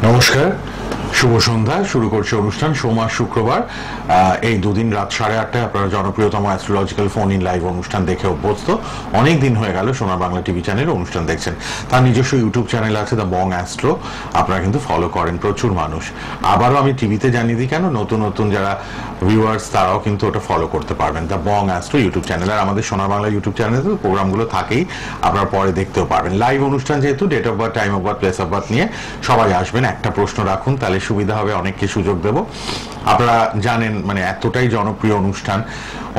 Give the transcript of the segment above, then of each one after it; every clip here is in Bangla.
নমস্কার, শুভ সন্ধ্যা। শুরু করছে অনুষ্ঠান সোমবার শুক্রবার এই দুদিন রাত 8:30টায় আপনারা জনপ্রিয়তম অ্যাস্ট্রোলজিক্যাল ফোন ইন লাইভ অনুষ্ঠান দেখে অভ্যস্ত। অনেক দিন হয়ে গেল সোনার বাংলা টিভি চ্যানেলে অনুষ্ঠান দেখছেন। তার নিজস্ব ইউটিউব চ্যানেল আছে দ্য বং অ্যাস্ট্রো, আপনারা কিন্তু ফলো করেন প্রচুর মানুষ। আবারও আমি টিভিতে জানিয়ে দিই কেন, নতুন নতুন যারা ভিউয়ার্স তারাও কিন্তু ওটা ফলো করতে পারবেন, the Bong astro YouTube channel. আর আমাদের সোনার বাংলা ইউটিউব চ্যানেলে তো প্রোগ্রামগুলো থাকেই, আপনারা পরে দেখতেও পারবেন। লাইভ অনুষ্ঠান যেহেতু, date of birth, time of birth, place of birth নিয়ে সবাই আসবেন। একটা প্রশ্ন রাখুন, তাহলে সুবিধা হবে, অনেককে সুযোগ দেব। আপনারা জানেন মানে এতটাই জনপ্রিয় অনুষ্ঠান,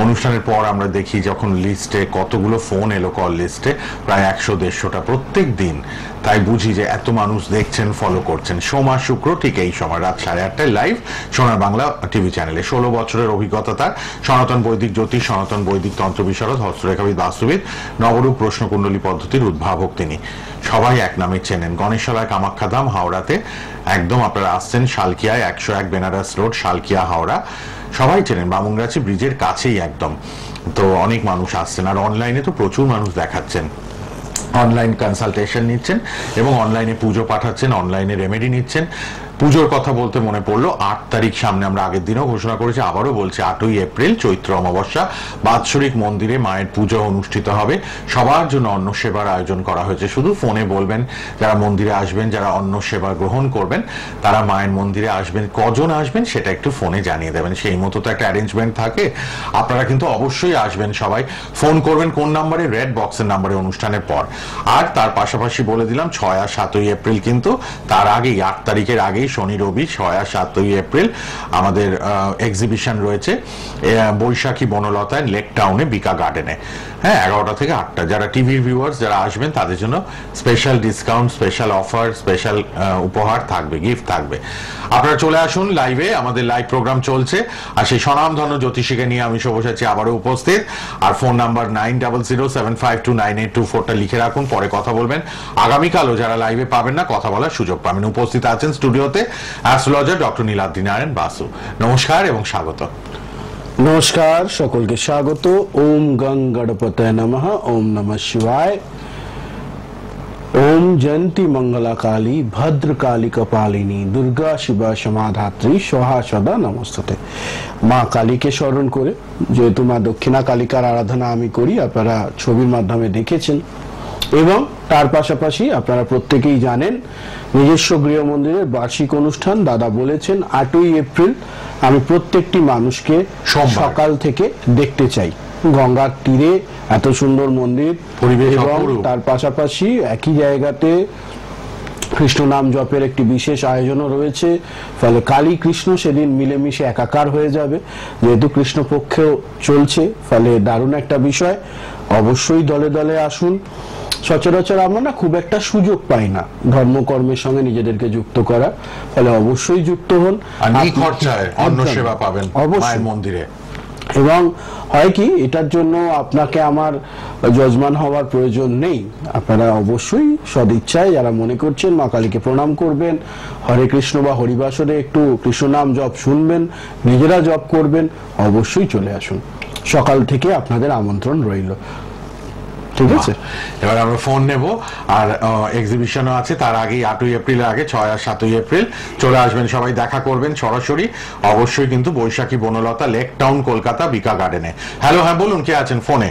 অনুষ্ঠানের পর আমরা দেখি যখন লিস্টে কতগুলো ফোন এলো, কল লিস্টে প্রায় 100-150টা প্রত্যেক দিন। তাই বুঝি যে এত মানুষ দেখছেন, ফলো করছেন। সোমবার শুক্র ঠিক এই সময় রাত 8:30টায় লাইভ সোনার বাংলা টিভি চ্যানেলে। 16 বছরের অভিজ্ঞতা তার। সনাতন বৈদিক জ্যোতিষ, সনাতন বৈদিক তন্ত্র বিশারদ, হস্তরেখাবিদ, বাস্তুবিদ, নবরূপ প্রশ্নকুণ্ডলী পদ্ধতির উদ্ভাবক তিনি। সবাই এক নামে চেনেন। গণেশালয়, কামাখ্যাধাম, হাওড়াতে একদম আপনারা আসছেন শালকিয়ায়, 101 বেনারস রোড, শালকিয়া, হাওড়া। সবাই চেনেন, বামুনগাছি ব্রিজের কাছেই একদম। তো অনেক মানুষ আসছেন, আর অনলাইনে তো প্রচুর মানুষ দেখাচ্ছেন, অনলাইন কনসালটেশন নিচ্ছেন এবং অনলাইনে পুজো পাঠাচ্ছেন, অনলাইনে রেমেডি নিচ্ছেন। পুজোর কথা বলতে মনে পড়লো, 8 তারিখ সামনে, আমরা আগের দিনও ঘোষণা করেছি, আবারও বলছি, 8ই এপ্রিল চৈত্র অমাবস্যা, বাৎসরিক মন্দিরে মায়ের পুজো অনুষ্ঠিত হবে। সবার জন্য অন্ন সেবার আয়োজন করা হয়েছে। শুধু ফোনে বলবেন যারা মন্দিরে আসবেন, যারা অন্ন সেবা গ্রহণ করবেন তারা মায়ের মন্দিরে আসবেন। কজন আসবেন সেটা একটু ফোনে জানিয়ে দেবেন, সেই মতো তো একটা অ্যারেঞ্জমেন্ট থাকে। আপনারা কিন্তু অবশ্যই আসবেন সবাই। ফোন করবেন কোন নাম্বারে? রেড বক্সের নাম্বারে অনুষ্ঠানের পর। আর তার পাশাপাশি বলে দিলাম 6 আর 7ই এপ্রিল, কিন্তু তার আগেই 8 তারিখের আগেই শনি রবি 6 আর 7ই এপ্রিল আমাদের এক্সিবিশন রয়েছে বৈশাখী বনলতায়, লেক টাউনে, বিকা গার্ডেনে। হ্যাঁ, 11টা থেকে 8টা। যারা টিভির ভিউয়ার্স যারা আসবেন তাদের জন্য special discount, special offer, special উপহার থাকবে, গিফট থাকবে। আপনারা চলে আসুন লাইভে, আমাদের লাইভ প্রোগ্রাম চলছে। আর সেই স্বনামধন্য জ্যোতিষীকে নিয়ে আমি বসেছি আবারও উপস্থিত। আর ফোন নাম্বার 9007529824টা লিখে রাখুন, পরে কথা বলবেন। আগামীকালও যারা লাইভে পাবেন না, কথা বলার সুযোগ পাবেন। উপস্থিত আছেন স্টুডিওতে অ্যাস্ট্রোলজার ডক্টর নীলাদ্রি নারায়ণ বাসু। নমস্কার এবং স্বাগত। নমস্কার, সকলকে স্বাগত। ওম গং গণপতয়ে নমঃ। ওম নমঃ শিবায়। ওম জয়ন্তী মঙ্গলা কালী ভদ্রকালী কপালিনী দুর্গা শিবা সমাধাত্রী সোহা সদা নমস্তে। মা কালীকে স্মরণ করে, যেহেতু মা দক্ষিণা কালিকার আরাধনা আমি করি, আপনারা ছবির মাধ্যমে দেখেছেন। এবং তার পাশাপাশি আপনারা প্রত্যেকেই জানেন নিজস্ব গৃহ মন্দিরের বার্ষিক অনুষ্ঠান দাদা বলেছেন 8ই এপ্রিল আমি প্রত্যেকটি মানুষকে সকাল থেকে দেখতে চাই। গঙ্গার তীরে এত সুন্দর মন্দির পরিবেশ, এবং তার পাশাপাশি একই জায়গাতে কৃষ্ণ নাম জপের একটি বিশেষ আয়োজনও রয়েছে। ফলে কালী কৃষ্ণ সেদিন মিলেমিশে একাকার হয়ে যাবে, যেহেতু কৃষ্ণ পক্ষেও চলছে। ফলে দারুণ একটা বিষয়। অবশ্যই দলে দলে আসুন। সচরাচর আমরা না খুব একটা সুযোগ পাই না ধর্মকর্মের সঙ্গে নিজেদেরকে যুক্ত করা, ফলে অবশ্যই যুক্ত হন। অন্ন সেবা পাবেন মায়ের মন্দিরে। এবং হয় কি, এটার জন্য আপনাকে আমার যজমান হওয়ার প্রয়োজন নেই। আপনারা অবশ্যই সদিচ্ছায় যারা মনে করছেন মা কালীকে প্রণাম করবেন, হরে কৃষ্ণ বা হরিবাসরে একটু কৃষ্ণ নাম জপ শুনবেন, নিজেরা জপ করবেন, অবশ্যই চলে আসুন। সকাল থেকে আপনাদের আমন্ত্রণ রইল। ঠিক আছে, এবার আমরা ফোন নেব। আর এক্সিবিশনও আছে তার আগেই, 8ই এপ্রিলের আগে 6 আর 7ই এপ্রিল চলে আসবেন সবাই, দেখা করবেন সরাসরি। অবশ্যই কিন্তু বৈশাখী বনলতা, লেক টাউন, কলকাতা, বিকা গার্ডেনে। হ্যালো, হ্যাঁ বলুন, কে আছেন ফোনে?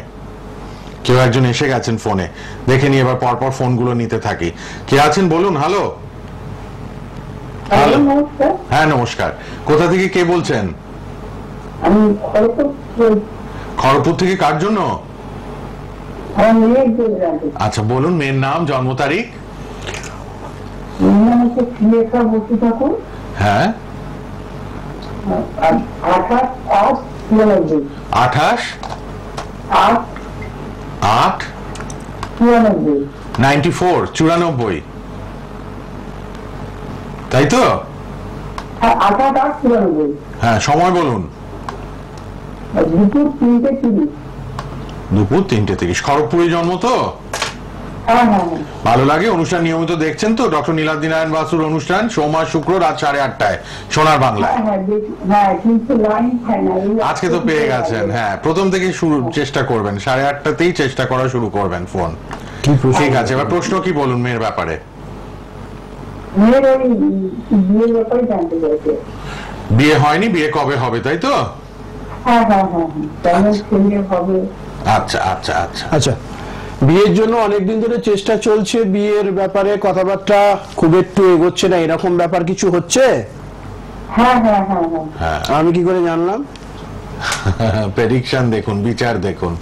কেউ একজন এসে গেছেন ফোনে, দেখে নিয়ে এবার পরপর ফোনগুলো নিতে থাকি। কে আছেন বলুন? হ্যালো। হ্যালো, হ্যাঁ নমস্কার। কোথা থেকে কে বলছেন? খড়গপুর থেকে। কার জন্য? আচ্ছা বলুন, মেয়ের নাম, জন্ম তারিখ? হ্যাঁ, 94 তাই তো? হ্যাঁ, সময় বলুন। দুপুর 3:30। খড়গপুরে জন্ম তো? ভালো লাগে। অনুষ্ঠান নিয়মিত দেখছেন তো? ডক্টর নীলাদ্রি নারায়ণ বাসুর অনুষ্ঠান সোমবার শুক্র রাত 8:30টায় সোনার বাংলায়। আজকে তো পেয়ে গেছেন। হ্যাঁ, প্রথম থেকে শুরু চেষ্টা করবেন, 8:30তেই চেষ্টা করা শুরু করবেন ফোন। ঠিক আছে, এবার প্রশ্ন কি বলুন মেয়ের ব্যাপারে? মেয়ের ওই বিয়ের ব্যাপারে জানতে চাইছে। বিয়ে হয়নি, বিয়ে কবে হবে তাই তো? হ্যাঁ হ্যাঁ হ্যাঁ হ্যাঁ, কেমন ছেলে হবে। আচ্ছা আচ্ছা আচ্ছা আচ্ছা, বিয়ের জন্য অনেকদিন ধরে চেষ্টা চলছে, বিয়ের ব্যাপারে কথাবার্তা খুব একটু এগোচ্ছে না, এরকম ব্যাপার কিছু হচ্ছে? হ্যাঁ হ্যাঁ হ্যাঁ হ্যাঁ। আমি কি করে জানলাম? প্রেডিকশন দেখুন, বিচার দেখুন।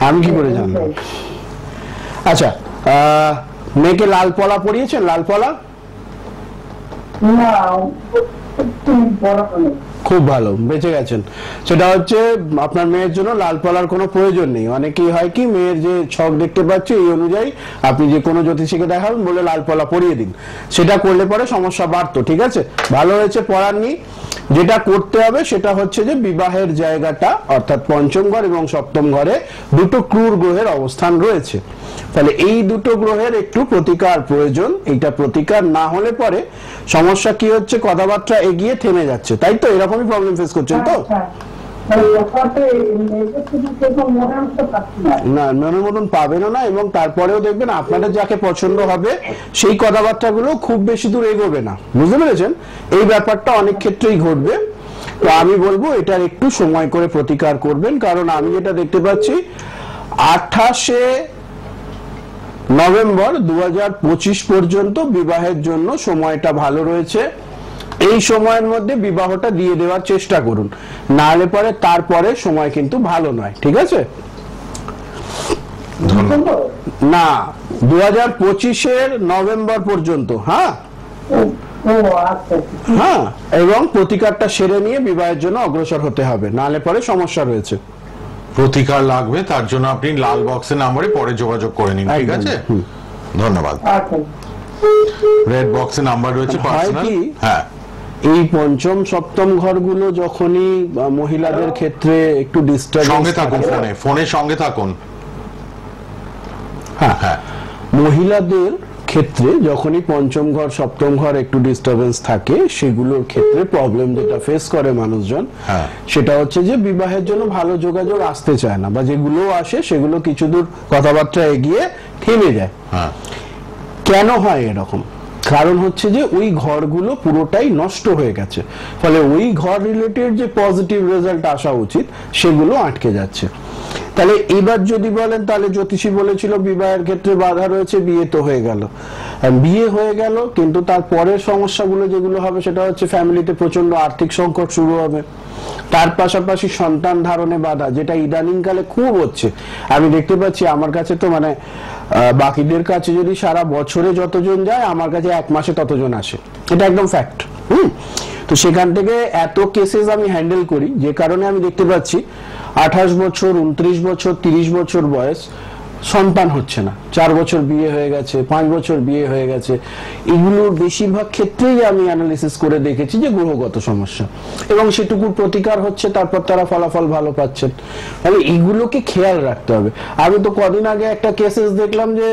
আমি কি করে জানলাম? আচ্ছা, মেয়েকে লাল পলা পরিয়েছেন? লাল পলা না, পড়াশোনা খুব ভালো, বেঁচে গেছেন। সেটা হচ্ছে আপনার মেয়ের জন্য লাল পলার কোনো প্রয়োজন নেই। অনেকেই হয় কি, মেয়ের যে ছক দেখতে পাচ্ছে এই অনুযায়ী আপনি যে কোনো জ্যোতিষীকে দেখাবেন, বলে লাল পলা পরিয়ে দিন, সেটা করলে পরে সমস্যা বাড়তো। ঠিক আছে, ভালো হয়েছে পড়াননি। যেটা করতে হবে সেটা হচ্ছে যে বিবাহের জায়গাটা অর্থাৎ পঞ্চম ঘর এবং সপ্তম ঘরে দুটো ক্রূর গ্রহের অবস্থান রয়েছে, ফলে এই দুটো গ্রহের একটু প্রতিকার প্রয়োজন। এইটা প্রতিকার না হলে পরে সমস্যা কি হচ্ছে, কথাবার্তা এগিয়ে থেমে যাচ্ছে, তাই তো? এরকমই প্রবলেম ফেস করছেন তো? না, মনের মতন পাবেনও না, এবং তারপরেও দেখবেন আপনাদের যাকে পছন্দ হবে সেই কথাবার্তাগুলো খুব বেশি দূর এগোবে না, বুঝতে পেরেছেন? এই ব্যাপারটা অনেক ক্ষেত্রেই ঘটবে। তো আমি বলবো এটার একটু সময় করে প্রতিকার করবেন, কারণ আমি যেটা দেখতে পাচ্ছি 28শে নভেম্বর 2025 পর্যন্ত বিবাহের জন্য সময়টা ভালো রয়েছে। এই সময়ের মধ্যে বিবাহটা দিয়ে দেওয়ার চেষ্টা করুন, না হলে পরে তারপরে সময় কিন্তু ভালো নয়। ঠিক আছে? না, 2025-এর নভেম্বর পর্যন্ত। হ্যাঁ হ্যাঁ, এবং প্রতিকারটা সেরে নিয়ে বিবাহের জন্য অগ্রসর হতে হবে, না হলে পরে সমস্যা রয়েছে। প্রতিকার লাগবে, তার জন্য আপনি লাল বক্সের নাম্বারে পরে যোগাযোগ করে নিন। ঠিক আছে, ধন্যবাদ। রেড বক্সের নাম্বার রয়েছে পার্সোনাল। হ্যাঁ, এই পঞ্চম সপ্তম ঘরগুলো যখনই মহিলাদের ক্ষেত্রে একটু ডিস্টার্ব, সঙ্গে থাকুন, ফোনের সঙ্গে থাকুন। হ্যাঁ হ্যাঁ, মহিলাদের ক্ষেত্রে যখনই পঞ্চম ঘর সপ্তম ঘর একটু ডিস্টারবেন্স থাকে, সেগুলোর ক্ষেত্রে প্রবলেম যেটা ফেস করে মানুষজন, সেটা হচ্ছে যে বিবাহের জন্য ভালো যোগাযোগ আসতে চায় না, বা যেগুলো আসে সেগুলো কিছু দূর কথাবার্তা এগিয়ে থেমে যায়। কেন হয় এরকম? কারণ হচ্ছে যে ওই ঘরগুলো পুরোটাই নষ্ট হয়ে গেছে, ফলে ওই ঘর রিলেটেড যে পজিটিভ রেজাল্ট আসা উচিত সেগুলো আটকে যাচ্ছে। তাহলে এবার যদি বলেন, তাহলে জ্যোতিষী বলেছিল বিবাহের ক্ষেত্রে বাধা রয়েছে, বিয়ে তো হয়ে গেল, বিয়ে হয়ে গেল, কিন্তু তার পরের সমস্যাগুলো যেগুলো হবে সেটা হচ্ছে ফ্যামিলিতে প্রচন্ড আর্থিক সংকট শুরু হবে, তার পাশাপাশি সন্তান ধারণে বাধা, যেটা ইদানিং কালে খুব হচ্ছে। আমি দেখতে পাচ্ছি, আমার কাছে তো মানে বাকিদের কাছে যদি সারা বছরে যতজন যায়, আমার কাছে এক মাসে ততজন আসে, এটা একদম ফ্যাক্ট। তো সেখান থেকে এত কেসেস আমি হ্যান্ডেল করি, যে কারণে আমি দেখতে পাচ্ছি 28 বছর 29 বছর 30 বছর বয়স, সন্তান হচ্ছে না, 4 বছর বিয়ে হয়ে গেছে, 5 বছর বিয়ে হয়ে গেছে। এগুলোর বেশিরভাগ ক্ষেত্রেই আমি অ্যানালিসিস করে দেখেছি যে গ্রহগত সমস্যা, এবং সেটুকুর প্রতিকার হচ্ছে, তারপর তারা ফলাফল ভালো পাচ্ছেন। তাহলে এগুলোকে খেয়াল রাখতে হবে। আমি তো কদিন আগে একটা কেসেস দেখলাম যে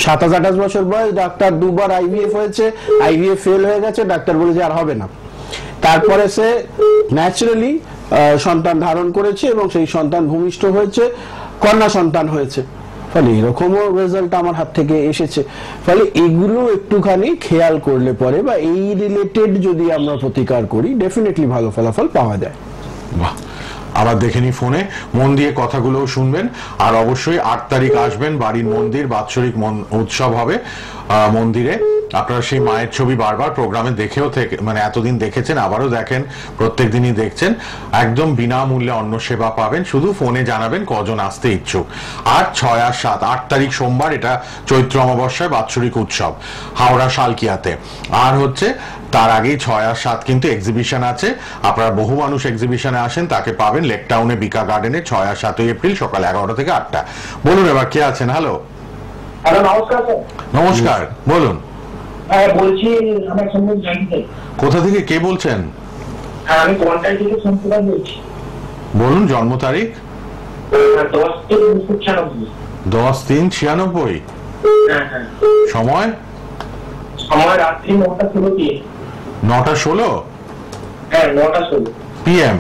27-28 বছর বয়স, ডাক্তার দুবার আইভিএফ হয়েছে, আইভিএফ ফেল হয়ে গেছে, ডাক্তার বলে যে আর হবে না। তারপরে সে ন্যাচারালি সন্তান ধারণ করেছে, এবং সেই সন্তান ভূমিষ্ঠ হয়েছে, কন্যা সন্তান হয়েছে। ফলে এরকমও রেজাল্ট আমার হাত থেকে এসেছে। ফলে এগুলো একটুখানি খেয়াল করলে পরে, বা এই রিলেটেড যদি আমরা প্রতিকার করি, ডেফিনেটলি ভালো ফলাফল পাওয়া যায়। বাহ, আবার দেখে নি ফোনে, মন দিয়ে কথাগুলো শুনবেন। আর অবশ্যই 8 তারিখ আসবেন, বাড়ির মন্দির বাৎসরিক উৎসব হবে মন্দিরে। আপনারা সেই মায়ের ছবি বারবার প্রোগ্রামে দেখেও থেকে, মানে এতদিন দেখেছেন, আবারও দেখেন, প্রত্যেক দিনই দেখছেন। একদম বিনামূল্যে অন্ন সেবা পাবেন, শুধু ফোনে জানাবেন কজন আসতে ইচ্ছুক। 8, 6 আর 7, 8 তারিখ সোমবার, এটা চৈত্র অমাবস্যায় বাৎসরিক উৎসব হাওড়া শালকিয়াতে। আর হচ্ছে তার আগেই 6 আর 7 কিন্তু এক্সিবিশন আছে। আপনারা বহু মানুষ এক্সিবিশনে আসেন, তাকে পাবেন লেক টাউনে বিকা গার্ডেনে 6 আর 7 এপ্রিল সকাল 11টা থেকে 8টা। বলুন এবার কে আছেন? হ্যালো। হ্যালো, নমস্কার স্যার। নমস্কার, বলুন। হ্যাঁ, বলছি আমার সঙ্গে জানতে। কোথা থেকে কে বলছেন? হ্যাঁ, আমি কোয়ান্টাই থেকে সম্প্রদায় বলছি। বলুন জন্ম তারিখ। 10/3/96। 10/3/96। হ্যাঁ হ্যাঁ। সময়? সময় রাত্রি 9:16 9:16। হ্যাঁ, 9:16 PM।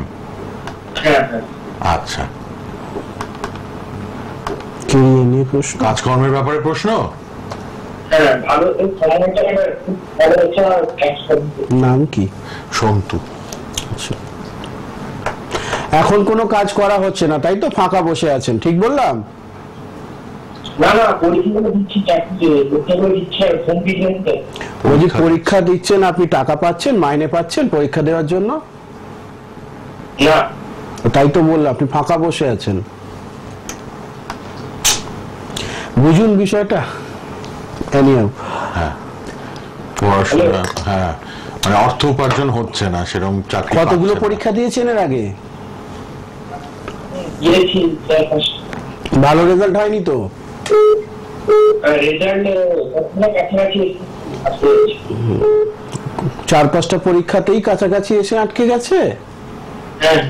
হ্যাঁ হ্যাঁ। আচ্ছা, কি নিয়ে প্রশ্ন? কাজকর্মের ব্যাপারে প্রশ্ন? হ্যাঁ ভালো সময়টা ভালো কাজ করতে। নাম কি? সন্তু। আচ্ছা। এখন কোনো কাজ করা হচ্ছে না তাই তো, ফাঁকা বসে আছেন, ঠিক বললাম? না না পরীক্ষা দিচ্ছি, চাকরি পরীক্ষা দিচ্ছি কম্পিউটার। ওই যে পরীক্ষা দিচ্ছেন, আপনি টাকা পাচ্ছেন, মাইনে পাচ্ছেন পরীক্ষা দেওয়ার জন্য? না তাই তো বললাম আপনি ফাঁকা বসে আছেন। বুঝুন বিষয়টা। হ্যাঁ পড়াশোনা, হ্যাঁ মানে অর্থ উপার্জন হচ্ছে না সেরকম, চাকরি কতগুলো পাচ্ছে না। পরীক্ষা দিয়েছেন এর আগে? গিয়েছি ভালো রেজাল্ট হয়নি তো? রেজাল্ট কাছাকাছি 4-5টা পরীক্ষাতেই কাছাকাছি এসে আটকে গেছে। হ্যাঁ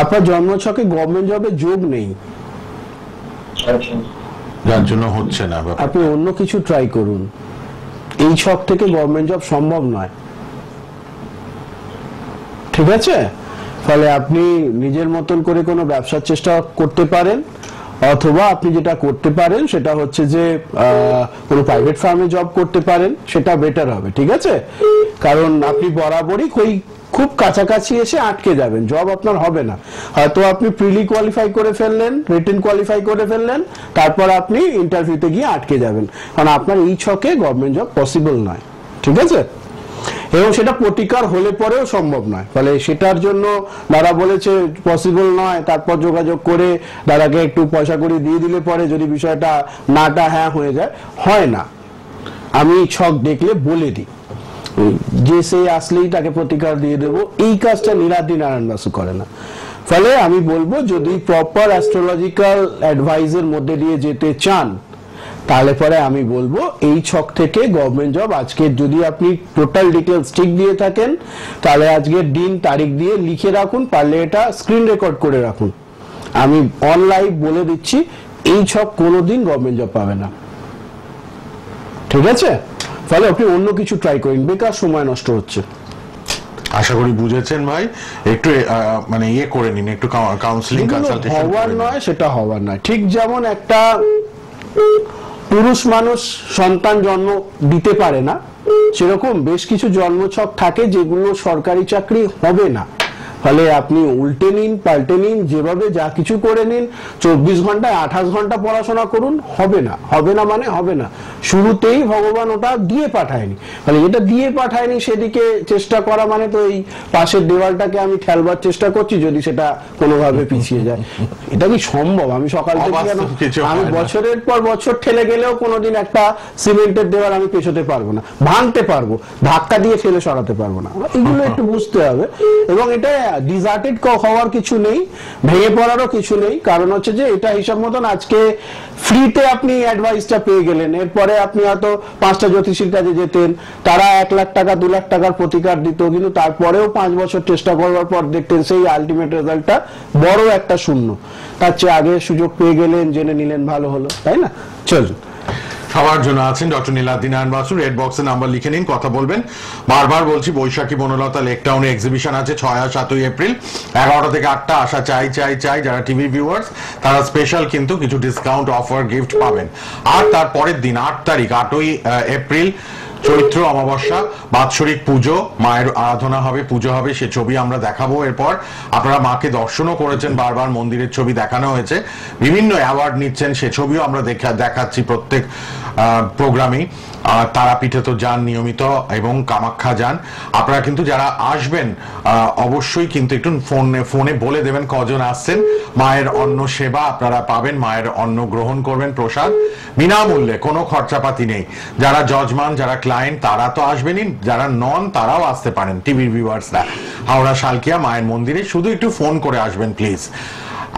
আপনার জন্মছকে গভর্নমেন্ট জবে যোগ নেই, আচ্ছা যার জন্য হচ্ছে না ব্যাপার। আপনি অন্য কিছু ট্রাই করুন। এই ছক থেকে গভর্নমেন্ট জব সম্ভব নয়, ঠিক আছে? ফলে আপনি নিজের মতন করে কোনো ব্যবসার চেষ্টা করতে পারেন, অথবা আপনি যেটা করতে পারেন সেটা হচ্ছে যে কোনো প্রাইভেট ফার্মে জব করতে পারেন, সেটা বেটার হবে, ঠিক আছে? কারণ আপনি বরাবরই খুব কাছাকাছি এসে আটকে যাবেন, জব আপনার হবে না। হয়তো আপনি প্রিলি কোয়ালিফাই করে ফেললেন, রিটেন কোয়ালিফাই করে ফেললেন, তারপর আপনি ইন্টারভিউতে গিয়ে আটকে যাবেন, কারণ আপনার এই ছকে গভর্নমেন্ট জব পসিবল নয়, ঠিক আছে? এবং সেটা প্রতিকার হলে পরেও সম্ভব নয়। ফলে সেটার জন্য দাদা বলেছে পসিবল নয়, তারপর যোগাযোগ করে দাদাকে একটু পয়সা করে দিয়ে দিলে পরে যদি বিষয়টা নাটা হ্যাঁ হয়ে যায়, হয় না। আমি ছক দেখলে বলে দিই, যে সে আসলেই তাকে প্রতিকার দিয়ে দেবো, এই কাজটা নীলাদ্রি নারায়ণ বাসু করে না। ফলে আমি বলবো যদি প্রপার অ্যাস্ট্রোলজিক্যাল অ্যাডভাইসের মধ্যে দিয়ে যেতে চান, তাহলে পরে আমি বলবো এই ছক থেকে গভর্নমেন্ট জব আজকে যদি আপনি টোটাল ডিটেলস ঠিক দিয়ে থাকেন, তাহলে আজকের দিন তারিখ দিয়ে লিখে রাখুন, পারলে এটা স্ক্রিন রেকর্ড করে রাখুন। আমি অনলাইভ বলে দিচ্ছি এই ছক কোনোদিন গভর্নমেন্ট জব পাবে না, ঠিক আছে? ফলে আপনি অন্য কিছু ট্রাই করেন, বেকার সময় নষ্ট হচ্ছে। আশা করি বুঝেছেন ভাই, একটু মানে ইয়ে করে নিন, একটু কাউন্সিলিং কনসালটেশন হওয়ার নয় সেটা হওয়ার নয়। ঠিক যেমন একটা পুরুষ মানুষ সন্তান জন্ম দিতে পারে না, সেরকম বেশ কিছু জন্মছক থাকে যেগুলো সরকারি চাকরি হবে না। ফলে আপনি উল্টে নিন, পাল্টে নিন, যেভাবে যা কিছু করে নিন, 24 ঘন্টায় 28 ঘন্টা পড়াশোনা করুন, হবে না। হবে না মানে হবে না, শুরুতেই ভগবান ওটা দিয়ে পাঠায়নি। ফলে যেটা দিয়ে পাঠায়নি সেদিকে চেষ্টা করা মানে তো এই পাশের দেওয়ালটাকে আমি ঠেলবার চেষ্টা করছি, যদি সেটা কোনোভাবে পিছিয়ে যায়। এটা কি সম্ভব? আমি সকাল থেকে আমি বছরের পর বছর ঠেলে গেলেও কোনোদিন একটা সিমেন্টের দেওয়াল আমি পেছোতে পারবো না, ভাঙতে পারবো, ধাক্কা দিয়ে ফেলে সরাতে পারবো না। এগুলো একটু বুঝতে হবে। এবং এটা ডিজার্টেড হওয়ার কিছু নেই, ভেঙে পড়ারও কিছু নেই। কারণ হচ্ছে যে এটা হিসাব মতন আজকে ফ্রিতে আপনি অ্যাডভাইসটা পেয়ে গেলেন, এরপরে আপনি হয়তো 5টা জ্যোতিষীর কাছে যেতেন, তারা 1 লাখ টাকা 2 লাখ টাকার প্রতিকার দিত, কিন্তু তারপরেও 5 বছর চেষ্টা করবার পর দেখতেন সেই আলটিমেট রেজাল্টটা বড় একটা শূন্য। তার চেয়ে আগে সুযোগ পেয়ে গেলেন, জেনে নিলেন, ভালো হলো, তাই না? চলুন। সবার জন্য আছেন ডক্টর নীলাদ্রি নারায়ণ বাসু। রেড বক্সে নাম্বার লিখে নিন, কথা বলবেন। বারবার বলছি, বৈশাখী বনলতা লেক টাউনে এক্সিবিশন আছে 6 আর 7 এপ্রিল 11টা থেকে 8টা। আসা চাই চাই চাই। যারা টিভি ভিউয়ার্স তারা স্পেশাল কিন্তু কিছু ডিসকাউন্ট, অফার, গিফট পাবেন। আর তার পরের দিন 8 তারিখ 8ই এপ্রিল চৈত্র অমাবস্যা, বাৎসরিক পুজো, মায়ের আরাধনা হবে, পুজো হবে, সে ছবি আমরা দেখাবো। এরপর আপনারা মাকে দর্শনও করেছেন, বারবার মন্দিরের ছবি দেখানো হয়েছে, বিভিন্ন অ্যাওয়ার্ড নিচ্ছেন, সে ছবিও আমরা দেখাচ্ছি প্রত্যেক প্রোগ্রামেই। তারাপীঠে তো যান নিয়মিত, এবং কামাখ্যা যান। আপনারা কিন্তু যারা আসবেন অবশ্যই কিন্তু একটু ফোনে বলে দেবেন কজন আসছেন। মায়ের অন্ন সেবা আপনারা পাবেন, মায়ের অন্ন গ্রহণ করবেন, প্রসাদ বিনামূল্যে, কোনো খরচাপাতি নেই। যারা জজমান, যারা ক্লায়েন্ট তারা তো আসবেনই, যারা নন তারাও আসতে পারেন, টিভির ভিউয়ার্সরা। হাওড়া শালকিয়া মায়ের মন্দিরে শুধু একটু ফোন করে আসবেন প্লিজ।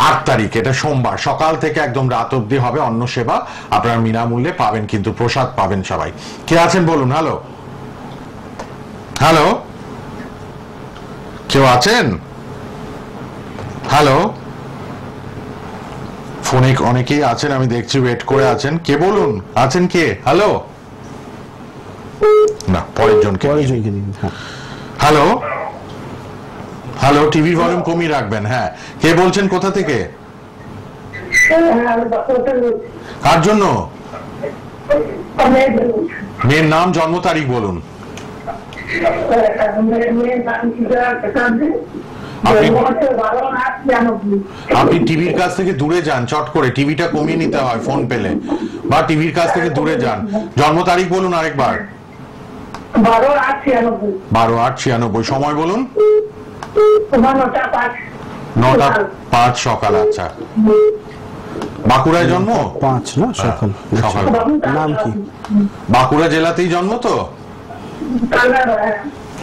8 তারিখ, এটা সোমবার, সকাল থেকে একদম রাত অব্দি হবে অন্ন সেবা। আপনারা বিনামূল্যে পাবেন, কিন্তু প্রসাদ পাবেন সবাই। কে আছেন বলুন? হ্যালো হ্যালো, কেউ আছেন? হ্যালো, ফোনে অনেকেই আছেন, আমি দেখছি ওয়েট করে আছেন। কে বলুন, আছেন কে? হ্যালো, না, পরের জনকে। হ্যালো হ্যালো, টিভি ভলিউম কমিয়ে রাখবেন। হ্যাঁ, কে বলছেন, কোথা থেকে, কার জন্য? মেয়ের নাম জন্ম তারিখ বলুন। আপনি টিভির কাছ থেকে দূরে যান, চট করে টিভিটা কমিয়ে নিতে হয় ফোন পেলে, বা টিভির কাছ থেকে দূরে যান। জন্ম তারিখ বলুন আরেকবার। 12/8/96। সময় বলুন। 9:05 সকাল। আচ্ছা, বাঁকুড়ায় জন্ম? 5 না সকাল। সকাল। নাম কি? বাঁকুড়া জেলাতেই জন্ম তো?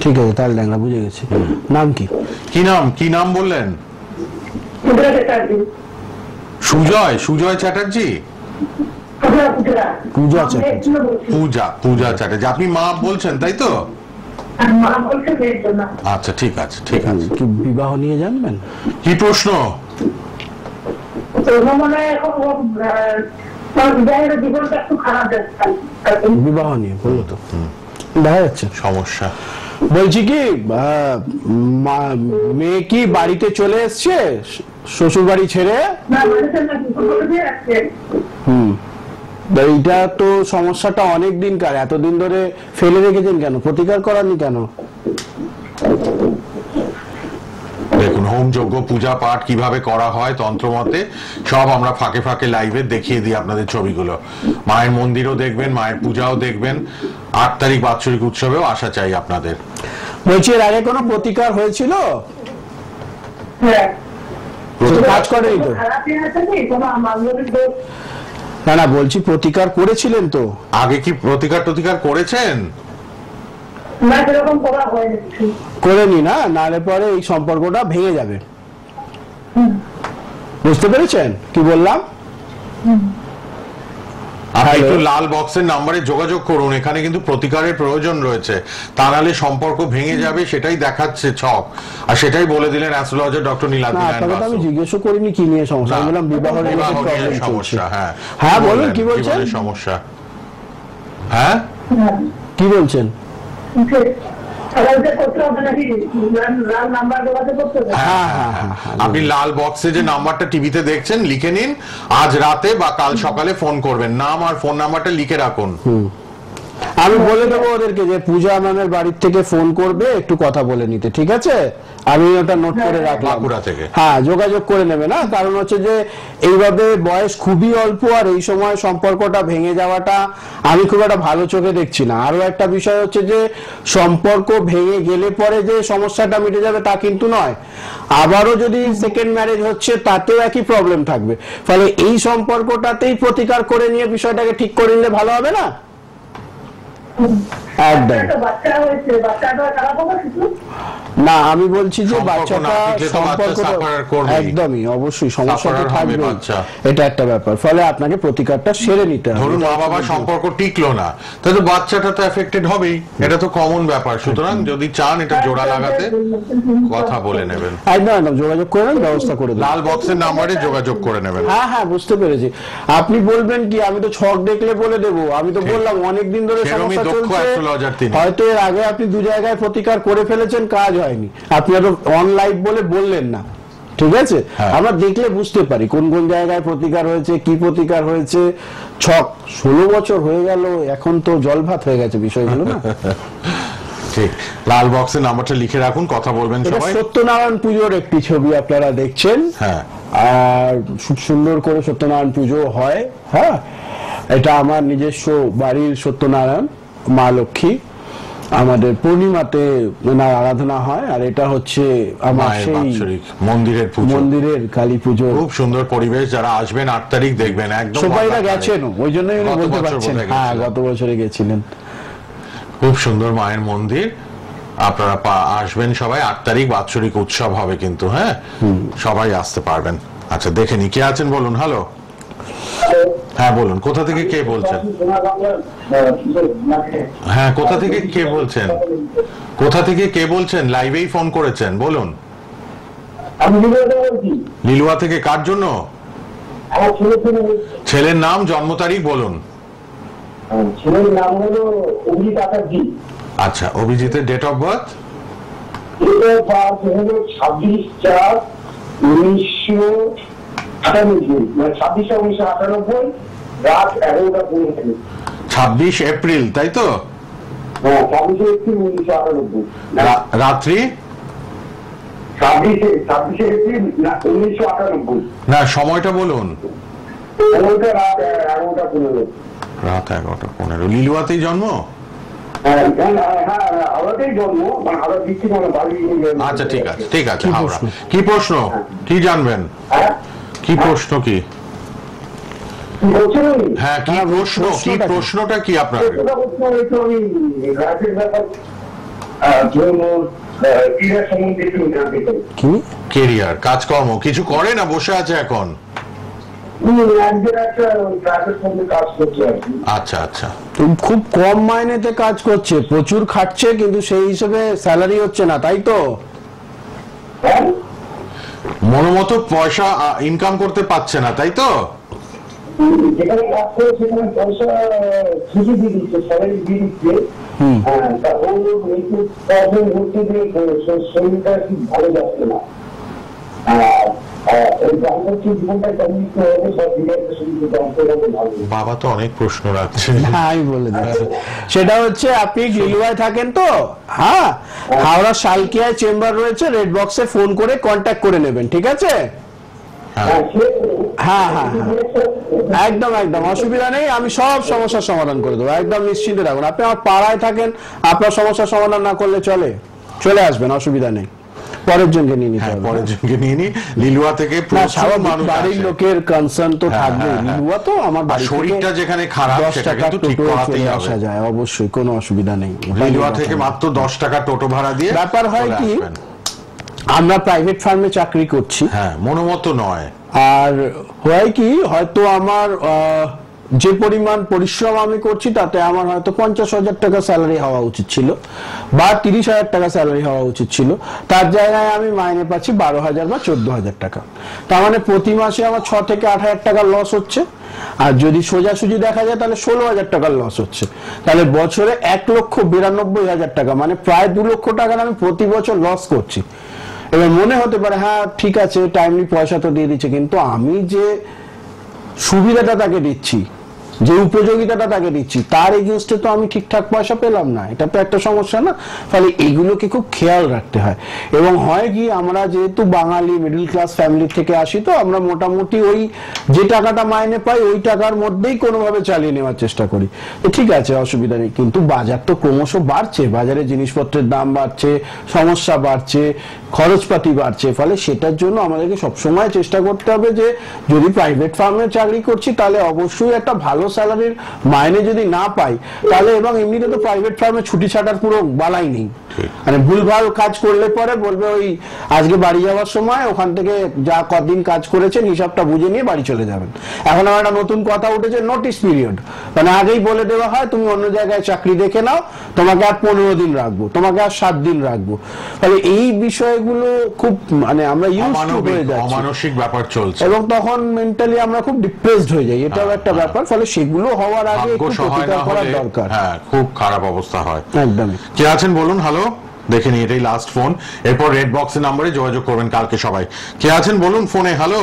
ঠিক আছে, তালডাঙ্গা, বুঝে গেছি। নাম কি? কি নাম বললেন? সুজয় চ্যাটার্জি। পূজা চ্যাটার্জি। পূজা চ্যাটার্জি। আপনি মা বলছেন তাই তো? আচ্ছা, ঠিক আছে। কি বিবাহ নিয়ে জানবেন? কি প্রশ্ন? বিবাহ নিয়ে বললো তো, দেখা যাচ্ছে সমস্যা। বলছি কি, মেয়ে কি বাড়িতে চলে এসছে শ্বশুর বাড়ি ছেড়ে? এইটা তো সমস্যাটা অনেক দিনকার। এতদিন ধরে ফেলে রেখেছেন কেন? প্রতিকার করাননি কেন? দেখুন, হোম যজ্ঞ, পূজা পাঠ কিভাবে করা হয় তন্ত্রমতে সব আমরা ফাঁকে ফাঁকে লাইভে দেখিয়ে দিই আপনাদের ছবিগুলো। মায়ের মন্দিরও দেখবেন, মায়ের পূজাও দেখবেন। 8 তারিখ বাৎসরিক উৎসবেও আসা চাই আপনাদের। বলছি, এর আগে কোনো প্রতিকার হয়েছিল? কাজ করেনি তো? না, বলছি প্রতিকার করেছিলেন তো? আগে কি প্রতিকার করেছেন? করেনি না, নালে পরে এই সম্পর্কটা ভেঙে যাবে। বুঝতে পেরেছেন কি বললাম? আপনি একটু লাল বক্সের নাম্বারে যোগাযোগ করুন, এখানে কিন্তু প্রতিকারের প্রয়োজন রয়েছে, তা নাহলে সম্পর্ক ভেঙে যাবে, সেটাই দেখাচ্ছে ছক। আর সেটাই বলে দিলেন অ্যাস্ট্রোলজার ডক্টর নীলাদ্রি নারায়ণ বাসু। আমি জিজ্ঞেসও করিনি কি নিয়ে সমস্যা, আমি বললাম বিবাহ নিয়ে সমস্যা। হ্যাঁ বলুন, কি বলছেন? সমস্যা। হ্যাঁ, কি বলছেন? আপনি লাল বক্সে যে নাম্বারটা টিভিতে দেখছেন লিখে নিন, আজ রাতে বা কাল সকালে ফোন করবেন, নাম আর ফোন নাম্বারটা লিখে রাখুন। আমি বলে দেবো ওদেরকে যে পূজা ম্যামের বাড়ির থেকে ফোন করবে, একটু কথা বলে নিতে, ঠিক আছে? আমি ওটা নোট করে রাখলাম। বাঁকুড়া থেকে হ্যাঁ, যোগাযোগ করে নেবে না, কারণ হচ্ছে যে এইভাবে বয়স খুবই অল্প আর এই সময় সম্পর্কটা ভেঙে যাওয়াটা আমি খুব একটা ভালো চোখে দেখছি না। আরো একটা বিষয় হচ্ছে যে সম্পর্ক ভেঙে গেলে পরে যে সমস্যাটা মিটে যাবে তা কিন্তু নয়, আবারও যদি সেকেন্ড ম্যারেজ হচ্ছে তাতেও একই প্রবলেম থাকবে। ফলে এই সম্পর্কটাতেই প্রতিকার করে নিয়ে বিষয়টাকে ঠিক করে নিলে ভালো হবে না? না, আমি বলছি যে বাচ্চাটা একদমই অবশ্যই সমস্যাটা থাকবে, এটা একটা ব্যাপার। ফলে আপনাকে প্রতিকারটা সেরে নিতে হবে। ধরুন মা বাবার সম্পর্ক টিকলো না, তাহলে বাচ্চাটা তো এফেক্টেড হবেই, এটা তো কমন ব্যাপার। সুতরাং যদি চান এটা জোড়া লাগাতে, কথা বলে নেবেন। একদম যোগাযোগ করে নেন, ব্যবস্থা করে দেবেন। লাল বক্সের নাম্বারে যোগাযোগ করে নেবেন। হ্যাঁ, বুঝতে পেরেছি। আপনি বলবেন কি, আমি তো ছক দেখলে বলে দেবো। আমি তো বললাম অনেকদিন ধরে সমস্যা চলছে, হয়তো এর আগে আপনি 2 জায়গায় প্রতিকার করে ফেলেছেন, কাজ হয়নি, আপনি আরো অন লাইভ বলে বললেন না, ঠিক আছে? আমরা দেখলে বুঝতে পারি কোন কোন জায়গায় প্রতিকার হয়েছে, কি প্রতিকার হয়েছে। ছক 16 বছর হয়ে গেল, এখন তো জলভাত হয়ে গেছে বিষয়গুলো না। ঠিক, লাল বক্সের নাম্বারটা লিখে রাখুন, কথা বলবেন সবাই। সত্যনারায়ণ পুজোর একটি ছবি আপনারা দেখছেন। হ্যাঁ, আর খুব সুন্দর করে সত্যনারায়ণ পুজো হয়। হ্যাঁ, এটা আমার নিজস্ব বাড়ির সত্যনারায়ণ, মা লক্ষ্মী, আমাদের পূর্ণিমাতে ওনার আরাধনা হয়। আর এটা হচ্ছে আমার সেই মন্দিরের কালী পুজো। খুব সুন্দর পরিবেশ, যারা আসবেন 8 তারিখ দেখবেন, একদম সবাইরা গেছেন, ওই জন্যই উনি বলতে পারছেন। হ্যাঁ, গত বছরে গেছিলেন। খুব সুন্দর মায়ের মন্দির, আপনারা আসবেন সবাই। 8 তারিখ বাৎসরিক উৎসব হবে কিন্তু। হ্যাঁ, সবাই আসতে পারবেন। আচ্ছা, দেখে নি কে আছেন বলুন। হ্যালো, হ্যাঁ বলুন, কোথা থেকে কে বলছেন? হ্যাঁ, কোথা থেকে কে বলছেন? লাইভেই ফোন করেছেন, বলুন। লিলুয়া থেকে। কার জন্য? ছেলের নাম, জন্ম তারিখ বলুন। ছেলের নাম হলো অভিজিৎ আচার্য। আচ্ছা, অভিজিতের ডেট অফ বার্থ? 26/4/1998, মানে 26/1998, রাত 11টা 15। 26 এপ্রিল, তাই তো? হ্যাঁ, 26 এপ্রিল 1998। রাত্রি 26 এপ্রিল 1998। না, সময়টা বলুন। সময়টা রাত 11:15। রাত 11:15। লিলুয়াতেই জন্ম? হাওড়াতেই জন্ম, মানে হাওড়া ডিস্ট্রিক্ট, মানে বাড়ি। আচ্ছা, ঠিক আছে, ঠিক আছে। হাওড়া। কি প্রশ্ন, কি জানবেন? কি প্রশ্ন, কি? হ্যাঁ, কি প্রশ্ন, কি প্রশ্নটা কি আপনার? কি কেরিয়ার, কাজকর্ম কিছু করে না, বসে আছে এখন? আচ্ছা আচ্ছা। খুব কম মাইনেতে কাজ করছে, প্রচুর খাটছে, কিন্তু সেই হিসেবে স্যালারি হচ্ছে না, তাই তো? মনোমতো পয়সা ইনকাম করতে পারছে না, তাই তো? যেখানে কাজ করে সেখানে পয়সা ঠিকই দিয়ে দিচ্ছে, স্যালারি দিয়ে দিচ্ছে। শরীরটা ঠিক ভালো যাচ্ছে না। বাবা তো অনেক প্রশ্ন রাখছে। আমি বলে দিচ্ছি, সেটা হচ্ছে আপনি লিলুয়ায় থাকেন তো? হ্যাঁ, হাওড়া শালকিয়ায় চেম্বার রয়েছে, রেড বক্সে ফোন করে কন্ট্যাক্ট করে নেবেন, ঠিক আছে? হ্যাঁ হ্যাঁ হ্যাঁ, একদম একদম অসুবিধা নেই, আমি সব সমস্যার সমাধান করে দেবো, একদম নিশ্চিন্তে থাকুন। আপনি আমার পাড়ায় থাকেন, আপনার সমস্যার সমাধান না করলে চলে আসবেন, অসুবিধা নেই। পরের জনকে নিয়ে নিতে হবে, পরের জনকে নিয়ে নি। লিলুয়া থেকে বাড়ির লোকের কনসার্ন তো থাকবে। লিলুয়া তো আমার বাড়ি, শরীরটা যেখানে খারাপ সেটা কিন্তু ঠিক করাতেই হবে, আসা যায়, অবশ্যই, কোনো অসুবিধা নেই। লিলুয়া থেকে মাত্র 10 টাকা টোটো ভাড়া দিয়ে। ব্যাপার হয় কি, আমরা প্রাইভেট ফার্মে চাকরি করছি, হ্যাঁ, মনোমতো নয়। আর হয় কি, হয়তো আমার যে পরিমাণ পরিশ্রম আমি করছি তাতে আমার হয়তো 50,000 টাকা স্যালারি হওয়া উচিত ছিল, বা 30,000 টাকা স্যালারি হওয়া উচিত ছিল, তার জায়গায় আমি মাইনে পাচ্ছি 12,000 বা 14,000 টাকা। তার মানে প্রতি মাসে আমার 6 থেকে 8,000 টাকা লস হচ্ছে। আর যদি সোজাসুজি দেখা যায় তাহলে 16,000 টাকার লস হচ্ছে। তাহলে বছরে 1,92,000 টাকা, মানে প্রায় 2 লক্ষ টাকার আমি প্রতি বছর লস করছি। এবার মনে হতে পারে হ্যাঁ ঠিক আছে, টাইমলি পয়সা তো দিয়ে দিচ্ছে, কিন্তু আমি যে সুবিধাটা তাকে দিচ্ছি, যে উপযোগিতাটা তাকে দিচ্ছি, তার এগেইনস্টে তো আমি ঠিকঠাক পয়সা পেলাম না, এটা তো একটা সমস্যা না? ফলে এগুলোকে খুব খেয়াল রাখতে হয়। এবং হয় কি, আমরা যেহেতু বাঙালি মিডল ক্লাস ফ্যামিলি থেকে আসি, তো আমরা মোটামুটি ওই যে টাকাটা মাইনে পাই ওই টাকার মধ্যেই কোনোভাবে চালিয়ে নেওয়ার চেষ্টা করি। তো ঠিক আছে, অসুবিধা নেই, কিন্তু বাজার তো ক্রমশ বাড়ছে, বাজারে জিনিসপত্রের দাম বাড়ছে, সমস্যা বাড়ছে, খরচপাতি বাড়ছে। ফলে সেটার জন্য আমাদেরকে সবসময় চেষ্টা করতে হবে যে যদি প্রাইভেট ফার্মে চাকরি করছি তাহলে অবশ্যই একটা ভালো স্যালারির মাইনে যদি না পাই তাহলে, এবং এমনিতে তো প্রাইভেট ফার্মে ছুটি ছাটার পুরো বালাই নেই, মানে ভুলভাল কাজ করলে পরে বলবে ওই আজকে বাড়ি যাওয়ার সময় ওখান থেকে যা কদিন কাজ করেছেন হিসাবটা বুঝে নিয়ে বাড়ি চলে যাবেন। এখন আমার একটা নতুন কথা উঠেছে, নোটিশ পিরিয়ড, মানে আগেই বলে দেওয়া হয় তুমি অন্য জায়গায় চাকরি দেখে নাও, তোমাকে আর 15 দিন রাখবো, তোমাকে আর 7 দিন রাখবো। ফলে এই বিষয়গুলো খুব, মানে আমরা ইউজড টু হয়ে যাচ্ছি, অমানসিক ব্যাপার চলছে, এবং তখন মেন্টালি আমরা খুব ডিপ্রেসড হয়ে যাই, এটাও একটা ব্যাপার। ফলে সেগুলো হওয়ার আগে একটু প্রতিকার করা দরকার। হ্যাঁ, খুব খারাপ অবস্থা হয়। একদমই। কে আছেন বলুন? হ্যালো, দেখে নি, এটাই লাস্ট ফোন, এরপর রেড বক্সের নম্বরে যোগাযোগ করবেন কালকে সবাই। কে আছেন বলুন ফোনে? হ্যালো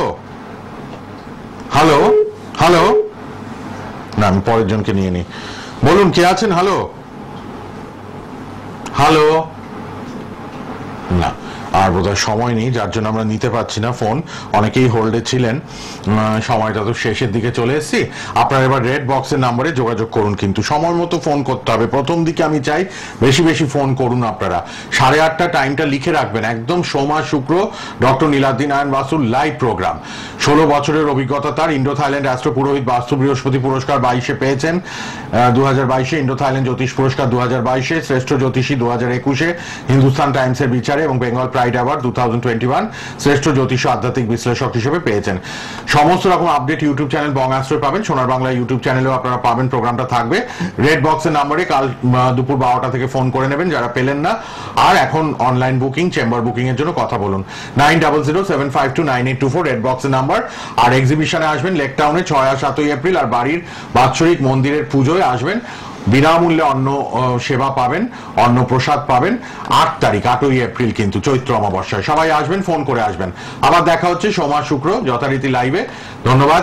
হ্যালো হ্যালো, না আমি পরের জনকে নিয়ে নি। বলুন কে আছেন? হ্যালো হ্যালো, না আর বোধহয় সময় নেই, যার জন্য আমরা নিতে পারছি না ফোন, অনেকেই হোল্ডে ছিলেন। সময়টা তো শেষের দিকে চলে এসেছি। আপনারা এবার রেড বক্সের নাম্বারে যোগাযোগ করুন, কিন্তু সময় মতো ফোন করতে হবে। প্রথম দিকে আমি চাই বেশি বেশি ফোন করুন আপনারা। 8:30 টাইমটা লিখে রাখবেন, একদম সোমবার শুক্র ডক্টর নীলাদ্রি নারায়ণ বাসুর লাইভ প্রোগ্রাম। 16 বছরের অভিজ্ঞতা তার। ইন্ডো থাইল্যান্ড রাষ্ট্র পুরোহিত বাস্তু বৃহস্পতি পুরস্কার 22-এ পেয়েছেন, 2022-এ ইন্ডো থাইল্যান্ড জ্যোতিষ পুরস্কার 2022-এ, শ্রেষ্ঠ জ্যোতিষী 2021-এ হিন্দুস্তান টাইমসের বিচারে এবং বেঙ্গল প্রাইড অ্যাওয়ার্ড 2021 শ্রেষ্ঠ জ্যোতিষ আধ্যাত্মিক বিশ্লেষক হিসেবে পেয়েছেন। সমস্ত রকম আপডেট ইউটিউব চ্যানেল বঙ্গাশ্রয় পাবেন, সোনার বাংলা ইউটিউব চ্যানেলেও আপনারা পাবেন, প্রোগ্রামটা থাকবে। রেড বক্সের নাম্বারে কাল দুপুর 12টা থেকে ফোন করে নেবেন যারা পেলেন না। আর এখন অনলাইন বুকিং, চেম্বার বুকিং এর জন্য কথা বলুন 9007529824 রেড বক্সের নাম্বার। আর এক্সিবিশনে আসবেন লেক টাউনে 6 আর 7 এপ্রিল, আর বাড়ির বাৎসরিক মন্দিরের পুজোয় আসবেন, বিনামূল্যে অন্ন সেবা পাবেন, অন্ন প্রসাদ পাবেন। 8 তারিখ 8ই এপ্রিল কিন্তু চৈত্র অমাবস্যায়, সবাই আসবেন, ফোন করে আসবেন। আবার দেখা হচ্ছে সোমবার শুক্র যথারীতি লাইভে। ধন্যবাদ।